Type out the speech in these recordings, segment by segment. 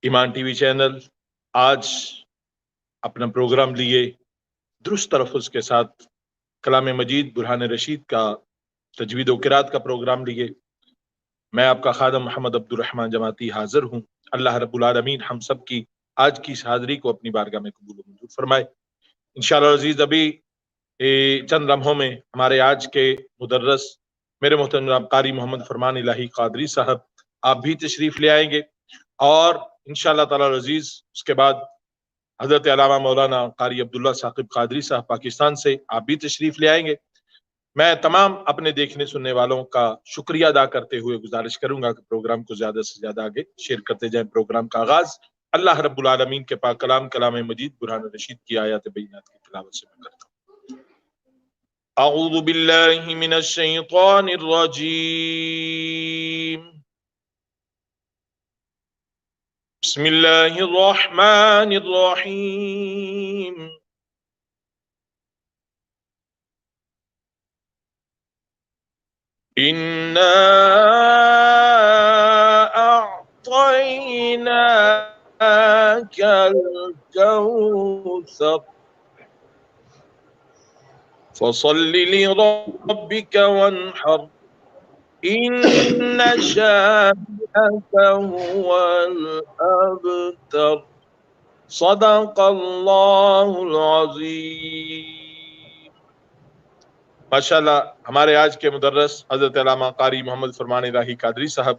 ایمان T V channel آج اپنا پروگرام لیے درست تلفظ کے ساتھ کلام مجید برہان رشید کا تجوید و قرات کا پروگرام لیے میں آپ کا خادم محمد عبد الرحمن جماعتی حاضر ہوں۔ اللہ رب العالمین ہم سب کی آج کی اس حاضری کو اپنی بارگاہ میں قبول و منظور فرمائے۔ انشاءاللہ عزیز ابھی چند لمحوں میں ہمارے آج کے مدرس میرے محترم قاری محمد فرمان الہی قادری صاحب آپ بھی تشریف لے آئیں گے، اور انشاءاللہ تعالی عزیز اس کے بعد حضرت علامہ مولانا قاری عبداللہ ثاقب قادری صاحب پاکستان سے آپ بھی تشریف لے آئیں گے۔ میں تمام اپنے دیکھنے سننے والوں کا شکریہ ادا کرتے ہوئے گزارش کروں گا کہ پروگرام کو زیادہ سے زیادہ آگے شیئر کرتے جائیں۔ پروگرام کا آغاز اللہ رب العالمین کے پاک کلام کلام مجید برہان رشید کی آیات بینات کی تلاوت سے میں کرتا ہوں۔ اعوذ باللہ من الشیطان الرجیم، بسم اللہ الرحمن الرحیم۔ اِنَّا أَعْطَيْنَاكَ الْكَوْثَرَ فَصَلِّ لِرَبِّكَ وَانْحَرْ إِنَّ شَانِئَكَ هُوَ الْأَبْتَرُ۔ صدق اللہ العظیم۔ ماشاءاللہ ہمارے آج کے مدرس حضرت علامہ قاری محمد فرمان الہی قادری صاحب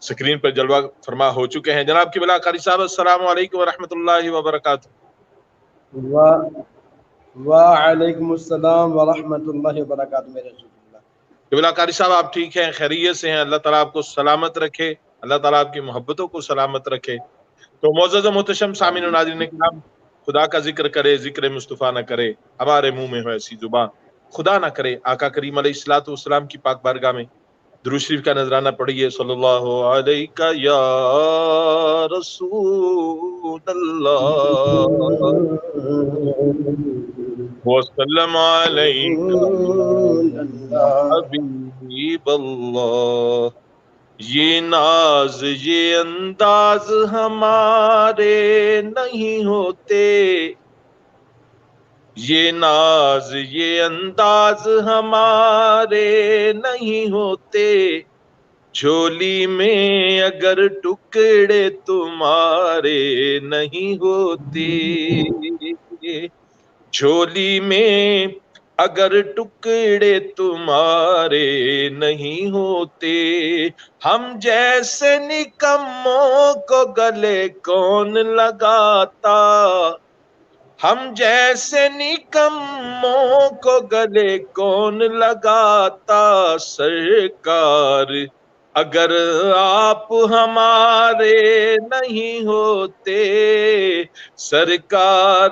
سکرین پر جلوہ فرما ہو چکے ہیں۔ جناب کی بلا قاری صاحب السلام علیکم ورحمۃ اللہ وبرکاتہ۔ وعلیکم السلام ورحمۃ اللہ وبرکاتہ۔ میرے رسول اللہ قبلہ قاری صاحب آپ ٹھیک ہیں، خیریت سے ہیں؟ اللہ تعالیٰ آپ کو سلامت رکھے، اللہ تعالیٰ آپ کی محبتوں کو سلامت رکھے۔ تو معزز و محتشم سامعین و ناظرین کرام، خدا کا ذکر کرے ذکر مصطفیٰ نہ کرے، ہمارے منہ میں ہو ایسی زبان خدا نہ کرے۔ آقا کریم علیہ الصلوۃ والسلام کی پاک بارگاہ میں درود شریف کا نذرانہ پڑھیے۔ صلی اللہ علیہ یا رسول اللہ وسلم علیک حبیب اللہ۔ یہ ناز یہ انداز ہمارے نہیں ہوتے، یہ ناز یہ انداز ہمارے نہیں ہوتے، جھولی میں اگر ٹکڑے تمہارے نہیں ہوتے، جھولی میں اگر ٹکڑے تمہارے نہیں ہوتے، ہم جیسے نکموں کو گلے کون لگاتا، ہم جیسے نکموں کو گلے کون لگاتا، سرکار اگر آپ ہمارے نہیں ہوتے، سرکار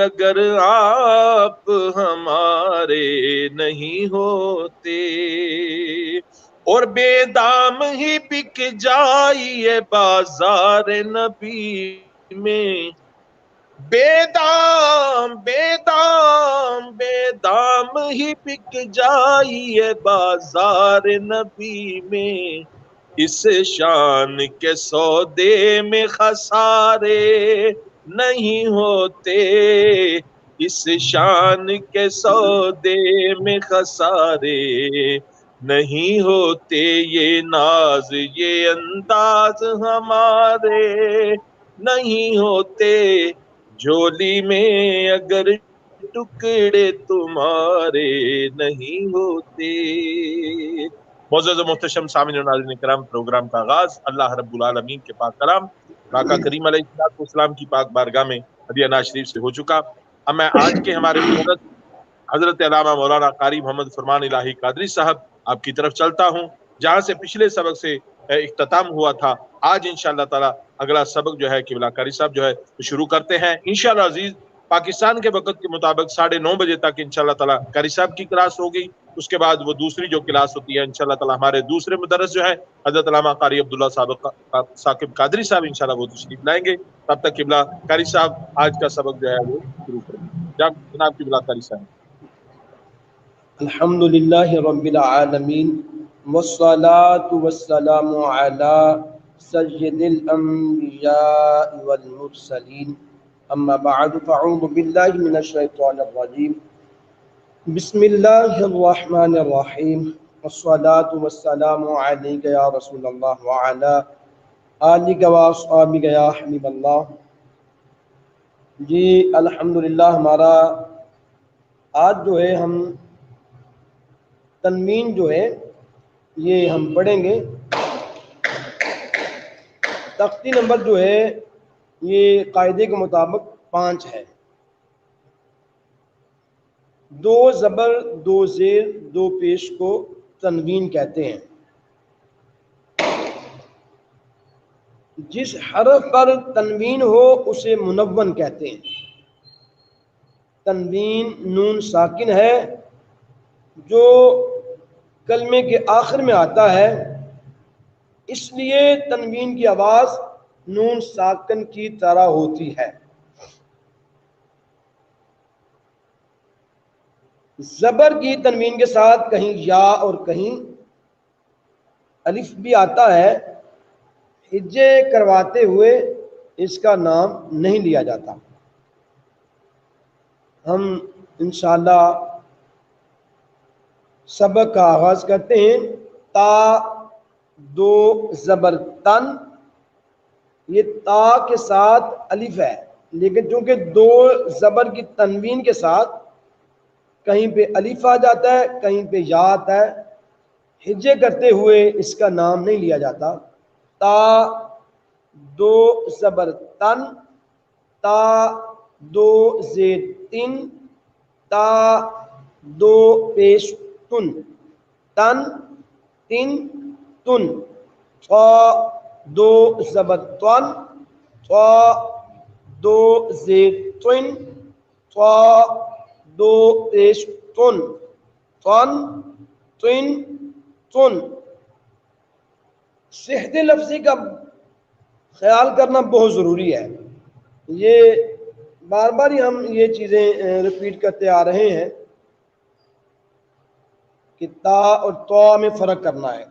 اگر آپ ہمارے نہیں ہوتے، اور بے دام ہی بک جائیے بازار نبی میں، بے دام ہی بک جائیے بازار نبی میں، اس شان کے سودے میں خسارے نہیں ہوتے، اس شان کے سودے میں خسارے نہیں ہوتے، یہ ناز یہ انداز ہمارے نہیں ہوتے، جھولی میں اگر ٹکڑے تمہارے نہیں ہوتے۔ معزز و محتشم سامعین و ناظرین کرام، پروگرام کا آغاز اللہ رب العالمین کے پاک کلام آقا کریم علیہ السلام کی پاک بارگاہ میں ہدیہ ناز شریف سے ہو چکا۔ اب میں آج کے ہمارے مدرس حضرت علامہ مولانا قاری محمد فرمان الہی قادری صاحب آپ کی طرف چلتا ہوں، جہاں سے پچھلے سبق سے اختتام ہوا تھا۔ آج انشاءاللہ تعالی اگلا سبق جو ہے قبلہ قاری صاحب جو ہے شروع کرتے ہیں انشاءاللہ عزیز۔ پاکستان کے وقت کے مطابق 9:30 بجے تک انشاءاللہ تعالی قاری صاحب کی کلاس ہوگی، اس کے بعد وہ دوسری جو کلاس ہوتی ہے انشاءاللہ تعالی ہمارے دوسرے مدرس جو ہے حضرت علامہ قاری عبداللہ ثاقب قادری صاحب انشاءاللہ وہ تشریف لائیں گے۔ تب تک قبلہ قاری صاحب آج کا سبق جو ہے وہ شروع کریں گے۔ جناب قبلہ قاری صاحب۔ الحمدللہ رب العالمین والصلاة والسلام علی سيد الأنبياء والمرسلين أما بعد فأعوذ بالله من الشيطان الرجيم بسم الله الرحمن الرحيم والصلاة والسلام عليك يا رسول الله وعلى آلك وأصحابك يا حبيب اللہ۔ جی الحمدللہ ہمارا آج جو ہے ہم تنوین جو ہے یہ ہم پڑھیں گے۔ تختی نمبر جو ہے یہ قاعدے کے مطابق 5 ہے۔ 2 زبر 2 زیر 2 پیش کو تنوین کہتے ہیں۔ جس حرف پر تنوین ہو اسے منون کہتے ہیں۔ تنوین نون ساکن ہے جو کلمے کے آخر میں آتا ہے، اس لیے تنوین کی آواز نون ساکن کی طرح ہوتی ہے۔ زبر کی تنوین کے ساتھ کہیں یا اور کہیں الف بھی آتا ہے، ہجے کرواتے ہوئے اس کا نام نہیں لیا جاتا۔ ہم انشاءاللہ سبق کا آغاز کرتے ہیں۔ تا 2 زبر تن، یہ تا کے ساتھ الف ہے، لیکن چونکہ 2 زبر کی تنوین کے ساتھ کہیں پہ الف آ جاتا ہے کہیں پہ یا آتا ہے، ہجے کرتے ہوئے اس کا نام نہیں لیا جاتا۔ تا 2 زبر تن، تا 2 زیر تن، تا 2 پیش تن، تن تن تن۔ تا 2 زبر تن، تا 2 زیر تن، تا 2 پیش تن، تن تن تن۔ صحت لفظی کا خیال کرنا بہت ضروری ہے۔ یہ بار بار ہی ہم یہ چیزیں ریپیٹ کرتے آ رہے ہیں کہ تا اور تو میں فرق کرنا ہے۔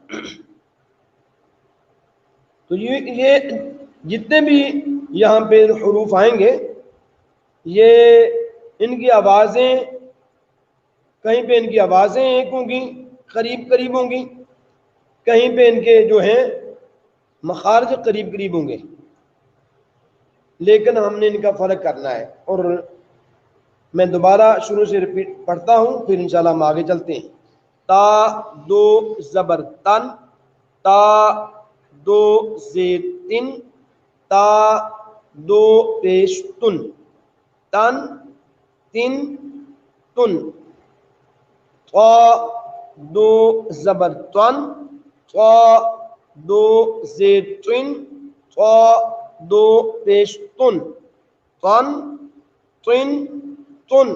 تو یہ جتنے بھی یہاں پہ حروف آئیں گے یہ ان کی آوازیں کہیں پہ ان کی آوازیں ایک ہوں گی، قریب قریب ہوں گی، کہیں پہ ان کے جو ہیں مخارج قریب قریب ہوں گے، لیکن ہم نے ان کا فرق کرنا ہے۔ اور میں دوبارہ شروع سے ریپیٹ پڑھتا ہوں، پھر انشاءاللہ ہم آگے چلتے ہیں۔ تا 2 زبر تن، تا 2 زیر تن، تا 2 پیش تن، تن تن تن۔ تا 2 زبر تن، تا 2 زیر تن، تا 2 پیش تن، تن تن تن۔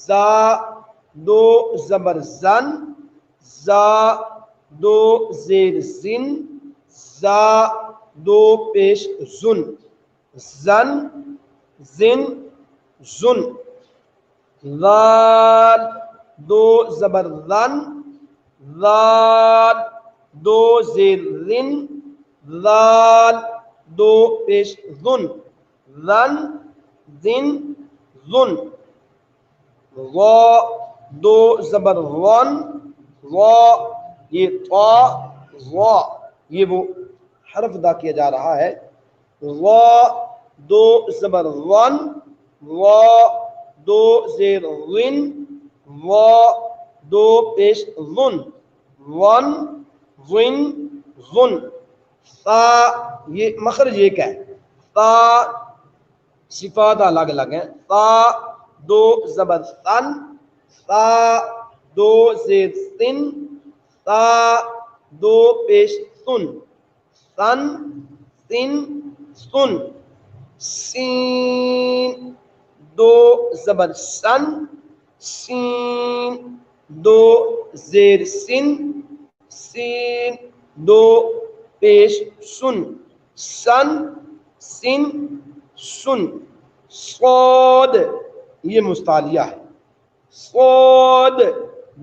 زا 2 زبر زن، زا 2 زیر زن، زا 2 پیش زن، زن زن زن۔ ذال 2 زبر ذن، ذال 2 زیر ذن، ذال 2 پیش ذن، ذن ذن ذن۔ وا 2 زبر ون، وا یہ طا وا یہ وہ حرف ادا کیا جا رہا ہے۔ وا 2 زبر ون، وا 2 زیر ون، وا 2 پیش ون، ون ون ون۔ تا یہ مخرج ایک ہے، تا صفات الگ الگ ہیں۔ تا 2 زبر تن، تا 2 زیر تن، تا 2 پیش تن، تن تن تن۔ سین 2 زبر سن، سین 2 زیر سن، سین 2 پیش سن، سن سن سن۔ صاد یہ مستعلیہ ہے، صاد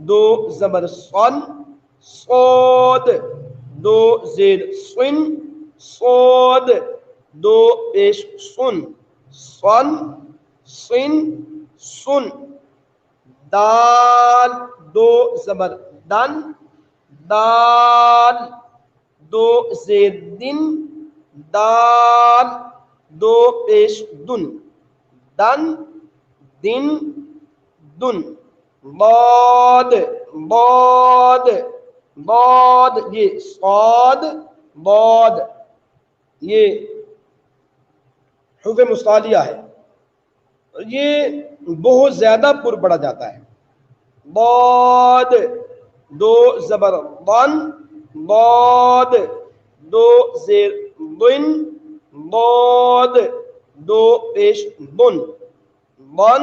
2 زبر صن، صاد 2 زیر سن، صاد دو پیش سن سن سن سن دال دو زبر دن دال دو زیر دن دال دو پیش دن دن دن دن باد باد باد یہ صاد باد یہ حروف مستعلیہ ہے، یہ بہت زیادہ پر پڑھا جاتا ہے. باد دو زبر بن باد دو زیر بن باد دو پیش بن بن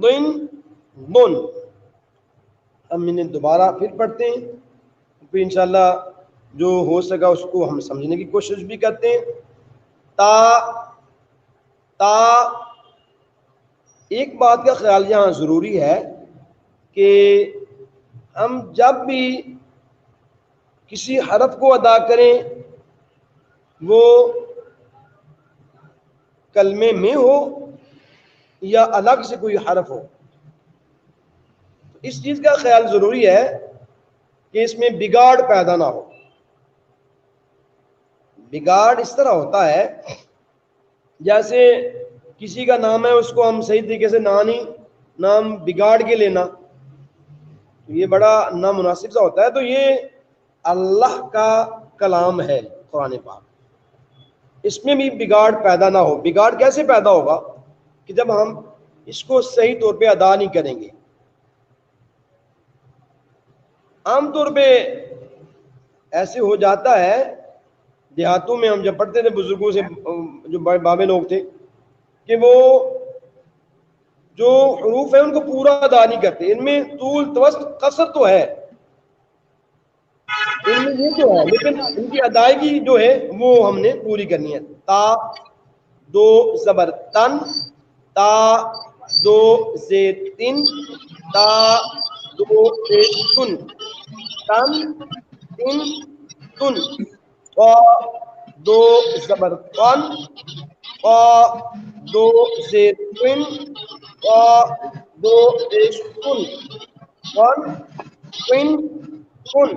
بن بن. ہم انہیں دوبارہ پھر پڑھتے ہیں، پھر انشاءاللہ جو ہو سکا اس کو ہم سمجھنے کی کوشش بھی کرتے ہیں. تا تا ایک بات کا خیال یہاں ضروری ہے کہ ہم جب بھی کسی حرف کو ادا کریں وہ کلمے میں ہو یا الگ سے کوئی حرف ہو، اس چیز کا خیال ضروری ہے کہ اس میں بگاڑ پیدا نہ ہو. بگاڑ اس طرح ہوتا ہے جیسے کسی کا نام ہے، اس کو ہم صحیح طریقے سے نام بگاڑ کے لینا، یہ بڑا نامناسب سا ہوتا ہے. تو یہ اللہ کا کلام ہے قرآن پاک، اس میں بھی بگاڑ پیدا نہ ہو. بگاڑ کیسے پیدا ہوگا کہ جب ہم اس کو صحیح طور پہ ادا نہیں کریں گے. عام طور پہ ایسے ہو جاتا ہے، دیہاتوں میں ہم جب پڑھتے تھے بزرگوں سے، جو بڑے بابے لوگ تھے، کہ وہ جو حروف ہیں ان کو پورا ادا نہیں کرتے. ان میں طول توسط قصر تو ہے، ان میں یہ تو ہے، لیکن ان کی ادائیگی جو ہے وہ ہم نے پوری کرنی ہے. تا دو زبر تن تا دو زیر تن تا دو زیر تن تن تن تن. قا دو زبر قن قا دو زیر قن قا دو پیش قن قن قن قن.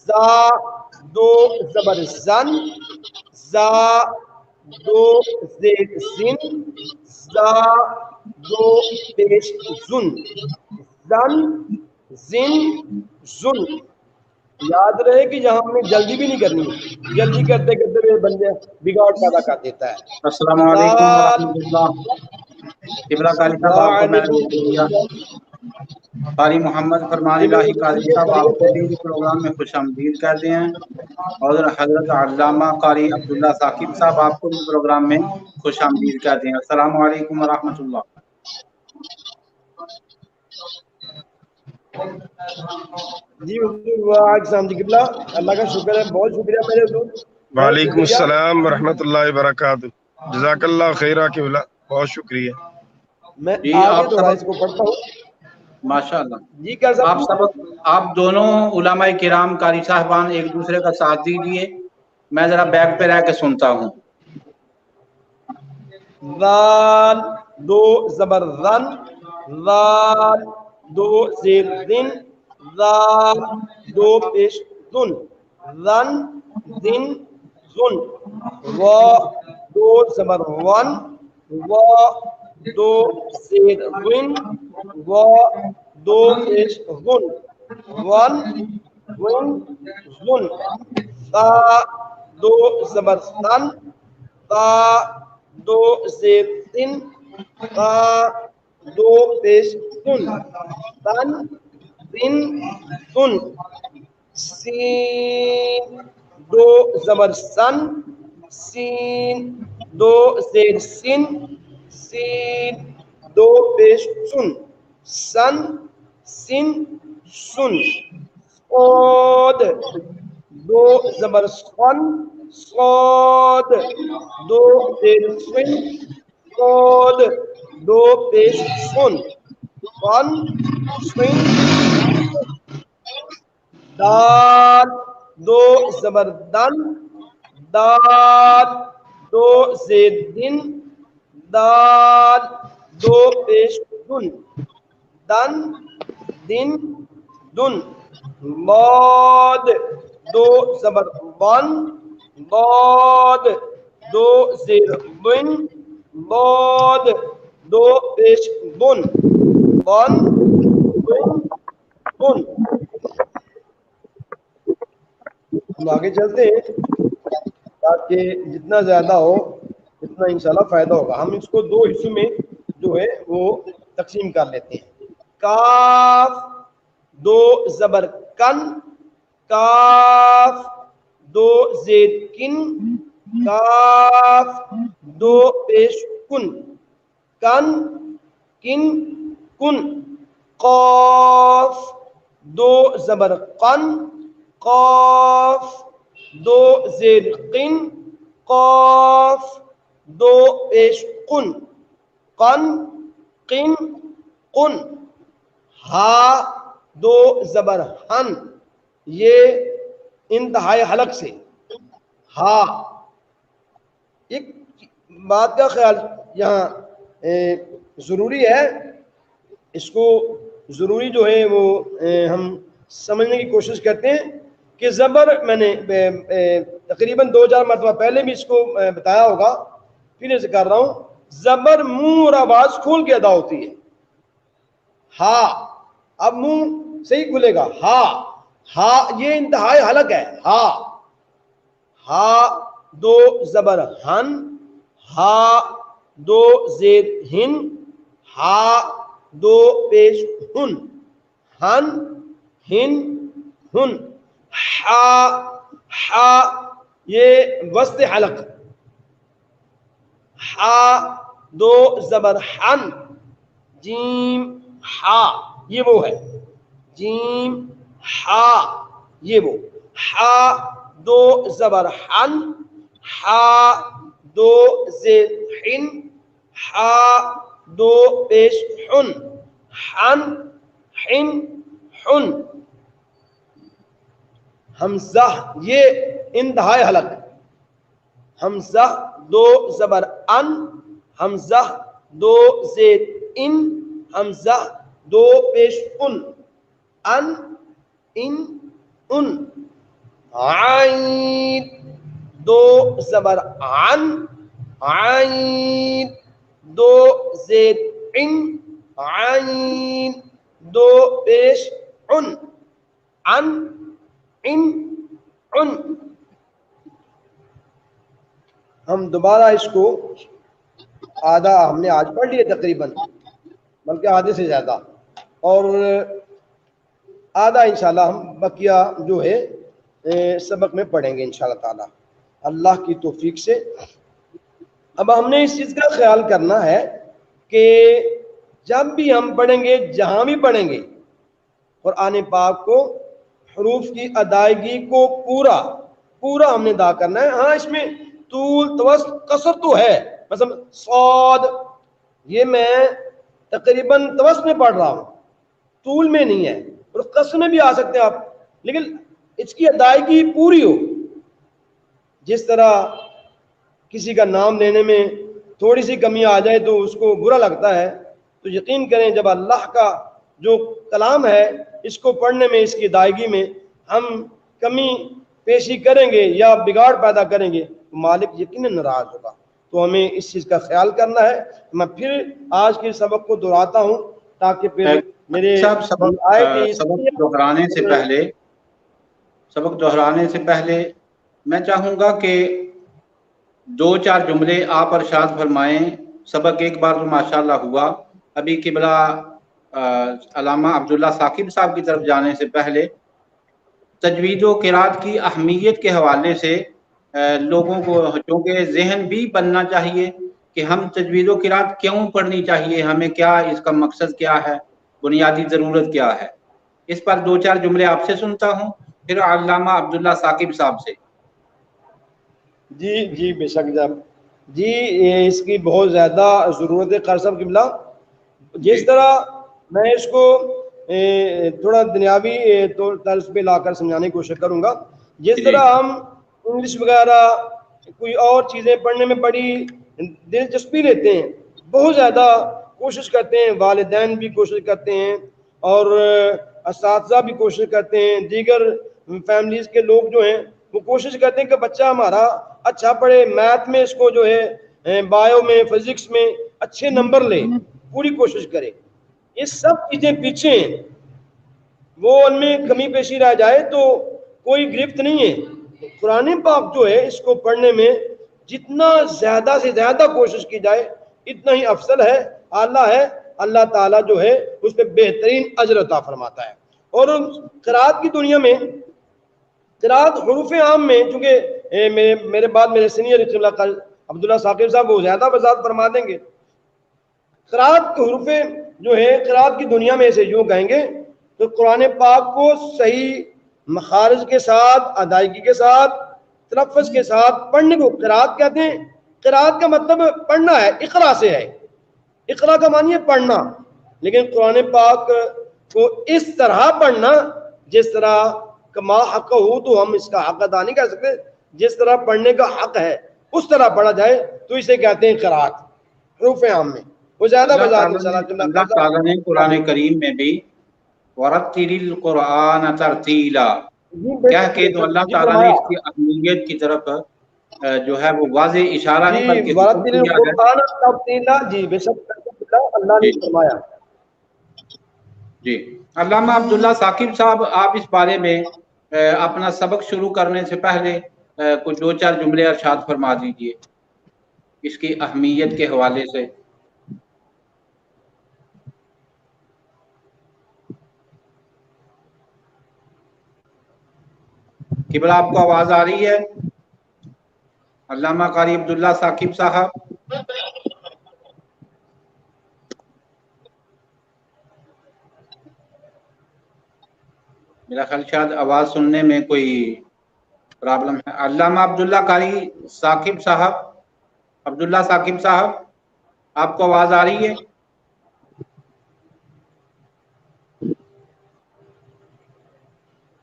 زا دو زبر زن زا دو زیر زن زا دو پیش زن زن زن زن. یاد رہے کہ یہاں ہم نے جلدی بھی نہیں کرنی، جلدی کرتے کرتے میرے بندے بگاڑ پیدا کر دیتا ہے. السلام علیکم ورحمۃ اللہ. قبلہ قاری صاحب آپ کو میں نے قاری محمد فرمان الہی قاری صاحب آپ کو بھی پروگرام میں خوش آمدید کہتے ہیں، اور حضرت علامہ قاری عبداللہ ثاقب صاحب آپ کو بھی پروگرام میں خوش آمدید کہتے ہیں. السلام علیکم ورحمۃ اللہ. جی قبلہ اللہ کا شکر ہے، بہت شکریہ میرے حضور. وعلیکم السلام ورحمۃ اللہ وبرکاتہ. جزاک اللہ خیرہ قبلہ، بہت شکریہ. میں آگے تھوڑا اس کو پڑھتا ہوں. ماشاء اللہ. جی کیا آپ دونوں علماء کرام قاری صاحبان ایک دوسرے کا ساتھ دیجیے، میں ذرا بیک پہ رہ کے سنتا ہوں. ذال دو زبر ذن ذال دو زیر ذن ذال دو پیش ذن ذن ذن ذن. وا دو زبر ون وا دو زیر ون وا دو پیش ذن ون ون ذن. تا دو زبر تن تا دو زیر تن تا دو پیش تن تن تن تن. سین دو زبر سن سین دو زیر سن سین دو پیش سن سن سن سن. صاد دو زبر سن صاد دو زیر سن صاد دو پیش سن سن سن. دال دو زبر دن دال دو زیر دن دال دو پیش دن دن دن دن ضاد دو زبر ون ضاد دو زیر بن ضاد دو پیش بن بن بن بن. ہم آگے چلتے ہیں تاکہ جتنا زیادہ ہو اتنا انشاءاللہ فائدہ ہوگا. ہم اس کو دو حصوں میں جو ہے وہ تقسیم کر لیتے ہیں. کاف دو زبر کن کاف دو زیر کن کاف دو پیش کن کن کن کن. قاف دو زبر قن قاف دو زیر قن قاف دو پیش قن قن قن قن. ہا دو زبر ہن یہ انتہائی حلق سے ہا. ایک بات کا خیال یہاں ضروری ہے, اس کو ضروری جو ہے وہ ہم سمجھنے کی کوشش کرتے ہیں کہ زبر میں نے تقریباً 2-4 مرتبہ پہلے بھی اس کو بتایا ہوگا, پھر اسے کر رہا ہوں. زبر منہ اور آواز کھول کے ادا ہوتی ہے. ہا اب منہ صحیح کھلے گا ہا ہا یہ انتہائی حلق ہے. ہا ہا دو زبر ہن ہا دو زیر ہن ہا دو پیش ہن ہن ہن ہن. ہا ہا یہ وسط حلق. ہا دو زبر ہن جیم ہا یہ وہ ہے جیم ہا یہ وہ. ہا دو زبر ہن ہا دو زیر ہن ہا دو پیش ہن ہن ہن ہن. حمزہ یہ انتہائی حلق. حمزہ دو زبر ان حمزہ دو زیر ان حمزہ دو پیش ان ان ان ان. عین دو زبر عن عین دو زیر ان عین دو پیش ان ان ان ان. ہم دوبارہ اس کو آدھا ہم نے آج پڑھ لیا تقریباً, بلکہ آدھے سے زیادہ, اور آدھا انشاءاللہ ہم بقیہ جو ہے سبق میں پڑھیں گے انشاءاللہ تعالی اللہ کی توفیق سے. اب ہم نے اس چیز کا خیال کرنا ہے کہ جب بھی ہم پڑھیں گے, جہاں بھی پڑھیں گے, قرآن پاک کو حروف کی ادائیگی کو پورا ہم نے ادا کرنا ہے. ہاں اس میں طول توسط قصر تو ہے, مثلا صاد یہ میں تقریباً توسط میں پڑھ رہا ہوں, طول میں نہیں ہے, اور قصر میں بھی آ سکتے ہیں آپ, لیکن اس کی ادائیگی پوری ہو. جس طرح کسی کا نام لینے میں تھوڑی سی کمی آ جائے تو اس کو برا لگتا ہے, تو یقین کریں جب اللہ کا جو کلام ہے اس کو پڑھنے میں, اس کی ادائیگی میں ہم کمی پیشی کریں گے یا بگاڑ پیدا کریں گے تو مالک یقیناً ناراض ہوگا. تو ہمیں اس چیز کا خیال کرنا ہے. میں پھر آج کے سبق کو دہراتا ہوں تاکہ پھر میرے سبق دہرانے سے پہلے میں چاہوں گا کہ 2-4 جملے آپ ارشاد فرمائیں. سبق ایک بار تو ماشاءاللہ ہوا, ابھی قبلہ علامہ عبداللہ ثاقب صاحب کی طرف جانے سے پہلے تجوید و قرات کی اہمیت کے حوالے سے لوگوں کو چونکہ ذہن بھی بننا چاہیے کہ ہم تجوید و قرات کیوں پڑھنی چاہیے, ہمیں کیا اس کا مقصد کیا ہے, بنیادی ضرورت کیا ہے. اس پر 2-4 جملے آپ سے سنتا ہوں, پھر علامہ عبداللہ ثاقب صاحب سے. جی بے شک جی اس کی بہت زیادہ ضرورت ہے قاری صاحب قبلہ. جس طرح میں اس کو تھوڑا دنیاوی طرز پہ لا کر سمجھانے کی کوشش کروں گا. جس طرح ہم انگلش وغیرہ کوئی اور چیزیں پڑھنے میں بڑی دلچسپی لیتے ہیں، بہت زیادہ کوشش کرتے ہیں، والدین بھی کوشش کرتے ہیں اور اساتذہ بھی کوشش کرتے ہیں، دیگر فیملیز کے لوگ جو ہیں وہ کوشش کرتے ہیں کہ بچہ ہمارا اچھا پڑھے، میتھ میں اس کو جو ہے بایو میں فزکس میں اچھے نمبر لے، پوری کوشش کرے۔ یہ سب چیزیں پیچھے ہیں، وہ ان میں کمی پیشی رہ جائے تو کوئی گرفت نہیں ہے۔ قرآن پاک جو ہے اس کو پڑھنے میں جتنا زیادہ سے زیادہ کوشش کی جائے اتنا ہی افضل ہے، اعلیٰ ہے، اللہ تعالیٰ جو ہے اس پہ بہترین اجر عطا فرماتا ہے۔ اور قرات کی دنیا میں قرات حروف عام میں، چونکہ میرے بعد میرے سینئر عبداللہ ثاقب صاحب وہ زیادہ وضاحت فرما دیں گے۔ قرات حروف جو ہے قرات کی دنیا میں اسے یوں کہیں گے تو قرآن پاک کو صحیح مخارج کے ساتھ، ادائیگی کے ساتھ، تلفظ کے ساتھ پڑھنے کو قرات کہتے ہیں۔ قرات کا مطلب پڑھنا ہے، اقرا سے ہے، اقرا کا معنی ہے پڑھنا، لیکن قرآن پاک کو اس طرح پڑھنا جس طرح کما حق ہو، تو ہم اس کا حق ادا نہیں کر سکتے، جس طرح پڑھنے کا حق ہے اس طرح پڑھا جائے تو اسے کہتے ہیں قرات حروف عام میں۔ وہ زیادہ اللہ تعالیٰ نے قرآن کریم میں بھی وَرَتِّلِ الْقُرْآنَ تَرْتِيلًا کہہ کے تو اللہ تعالیٰ نے اس کی اہمیت کی طرف جو ہے وہ واضح اشارہ نہیں بلکہ وَرَتِّلِ الْقُرْآنَ تَرْتِيلًا، جی بے شک اللہ نے فرمایا۔ جی علامہ عبداللہ ثاقب صاحب، آپ اس بارے میں اپنا سبق شروع کرنے سے پہلے کچھ دو چار جملے ارشاد فرما دیجئے اس کی اہمیت کے حوالے سے۔ قبلہ آپ کو آواز آ رہی ہے؟ علامہ قاری عبداللہ ثاقب صاحب، میرا خیال شاید آواز سننے میں کوئی پرابلم ہے۔ علامہ عبداللہ قاری ثاقب صاحب، عبداللہ ثاقب صاحب، آپ کو آواز آ رہی ہے؟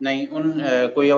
نہیں، کوئی